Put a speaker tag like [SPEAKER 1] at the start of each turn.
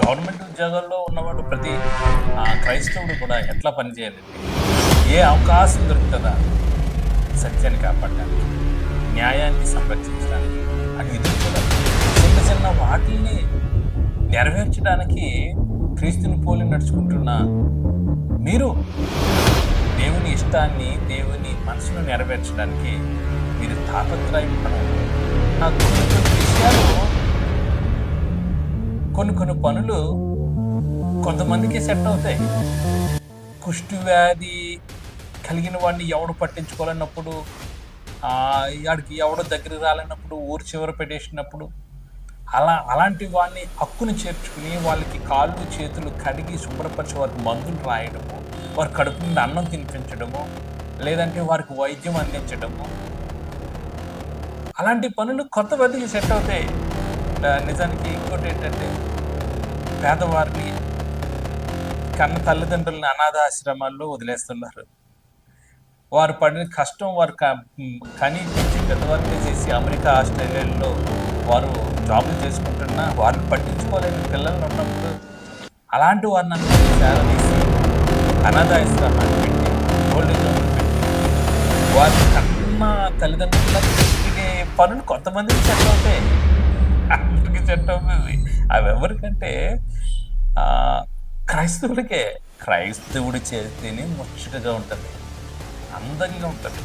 [SPEAKER 1] Government ఉద్యోగాల్లో ఉన్నవాడు ప్రతి క్రైస్తవుడు కూడా ఎట్లా పనిచేయాలండి? ఏ అవకాశం దొరుకుతుందా సత్యాన్ని కాపాడడానికి, న్యాయాన్ని సంరక్షించడానికి అని ఎదుర్కోవడానికి, చిన్న చిన్న వాటిల్ని నెరవేర్చడానికి క్రీస్తుని పోలి నడుచుకుంటున్న మీరు దేవుని ఇష్టాన్ని, దేవుని మనసును నెరవేర్చడానికి మీరు తాపత్రయపడడం. నాకు కొన్ని విషయాలు, కొన్ని పనులు కొంతమందికి సెట్ అవుతాయి. కుష్టి వ్యాధి కలిగిన వాడిని ఎవడు పట్టించుకోలేనప్పుడు, ఆడికి ఎవడో దగ్గరికి రాలేనప్పుడు, ఊరు చివర పెట్టేసినప్పుడు, అలాంటి వాడిని హక్కుని చేర్చుకుని వాళ్ళకి కాళ్ళు చేతులు కడిగి శుభ్రపరిచి వారికి మందులు రాయడము, వారి కడుపు నుండి అన్నం తినిపించడము, లేదంటే వారికి వైద్యం అందించడము, అలాంటి పనులు కొంతమందికి సెట్ అవుతాయి. నిజానికి ఇంకోటి ఏంటంటే, పేదవారిని కన్న తల్లిదండ్రులని అనాథాశ్రమాల్లో వదిలేస్తున్నారు. వారు పడిన కష్టం వారు కని పెంచి పెద్దవారిని చేసి అమెరికా, ఆస్ట్రేలియాలో వారు జాబులు చేసుకుంటున్నా వారిని పట్టించుకోలేని పిల్లలు ఉన్నప్పుడు అలాంటి వారిని అందరినీ చేరదీసి అనాథాశ్రమాన్ని పెట్టి, ఓల్డేజ్ హోమ్లు పెట్టి వారి కన్న తల్లిదండ్రులకు పెట్టే పనులు కొంతమందికి సెట్ అవుతాయి, అందరికి సెట్ అవుతుంది. అవి ఎవరికంటే క్రైస్తవుడికే. క్రైస్తవుడు చేస్తేనే ముచ్చటగా ఉంటుంది, అందంగా ఉంటుంది.